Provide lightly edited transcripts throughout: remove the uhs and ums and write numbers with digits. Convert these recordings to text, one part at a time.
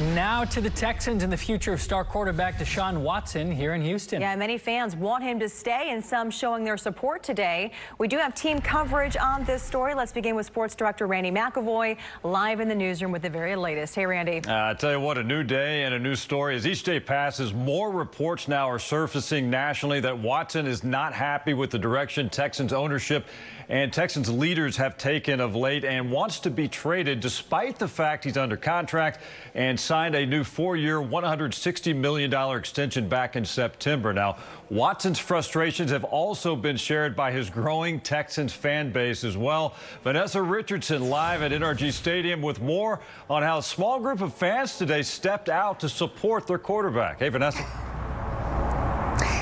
Now to the Texans and the future of star quarterback Deshaun Watson here in Houston. Yeah, many fans want him to stay and some showing their support today. We do have team coverage on this story. Let's begin with sports director Randy McAvoy live in the newsroom with the very latest. Hey, Randy. I tell you what, a new day and a new story. As each day passes, more reports now are surfacing nationally that Watson is not happy with the direction Texans ownership and Texans leaders have taken of late and wants to be traded despite the fact he's under contract and signed a new 4-year, $160 million extension back in September. Now, Watson's frustrations have also been shared by his growing Texans fan base as well. Vanessa Richardson live at NRG Stadium with more on how a small group of fans today stepped out to support their quarterback. Hey, Vanessa.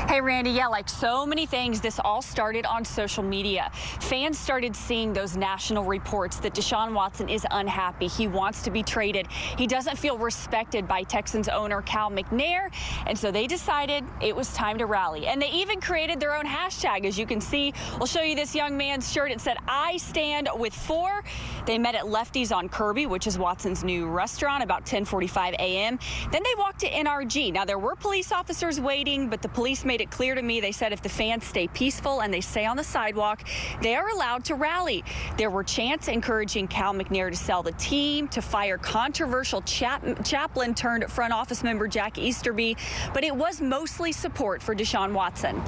Hey, Randy, yeah, like so many things, this all started on social media. Fans started seeing those national reports that Deshaun Watson is unhappy. He wants to be traded. He doesn't feel respected by Texans owner Cal McNair, and so they decided it was time to rally. And they even created their own hashtag. As you can see, we'll show you this young man's shirt. It said, "I stand with 4." They met at Lefty's on Kirby, which is Watson's new restaurant, about 10:45 a.m. Then they walked to NRG. Now, there were police officers waiting, but the police made it clear to me. They said if the fans stay peaceful and they stay on the sidewalk, they are allowed to rally. There were chants encouraging Cal McNair to sell the team, to fire controversial chaplain turned front office member Jack Easterby, but it was mostly support for Deshaun Watson.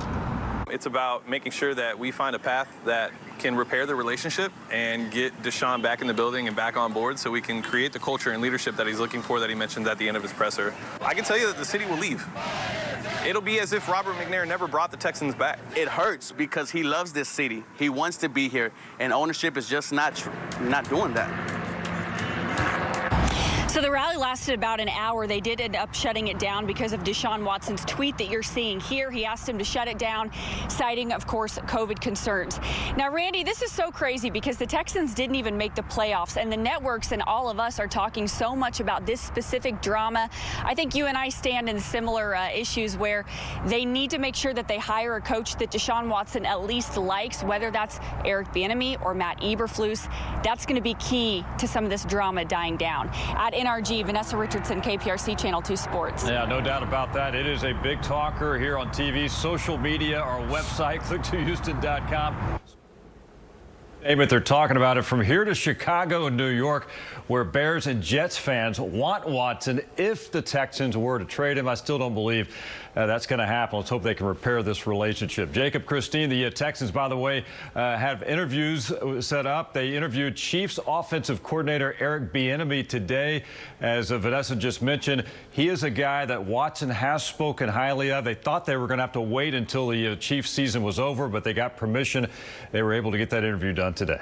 It's about making sure that we find a path that can repair the relationship and get Deshaun back in the building and back on board so we can create the culture and leadership that he's looking for that he mentioned at the end of his presser. I can tell you that the city will leave. It'll be as if Robert McNair never brought the Texans back. It hurts because he loves this city. He wants to be here, and ownership is just not doing that. So the rally lasted about an hour. They did end up shutting it down because of Deshaun Watson's tweet that you're seeing here. He asked him to shut it down, citing, of course, COVID concerns. Now, Randy, this is so crazy because the Texans didn't even make the playoffs, and the networks and all of us are talking so much about this specific drama. I think you and I stand in similar issues where they need to make sure that they hire a coach that Deshaun Watson at least likes, whether that's Eric Bieniemy or Matt Eberflus. That's going to be key to some of this drama dying down. At NRG, Vanessa Richardson, KPRC Channel 2 Sports. Yeah, no doubt about that. It is a big talker here on TV, social media, our website, click2houston.com. They're talking about it from here to Chicago and New York, where Bears and Jets fans want Watson if the Texans were to trade him. I still don't believe that's going to happen. Let's hope they can repair this relationship. Jacob, Christine, the Texans, by the way, have interviews set up. They interviewed Chiefs offensive coordinator Eric Bieniemy today. As Vanessa just mentioned, he is a guy that Watson has spoken highly of. They thought they were going to have to wait until the Chiefs season was over, but they got permission. They were able to get that interview done today.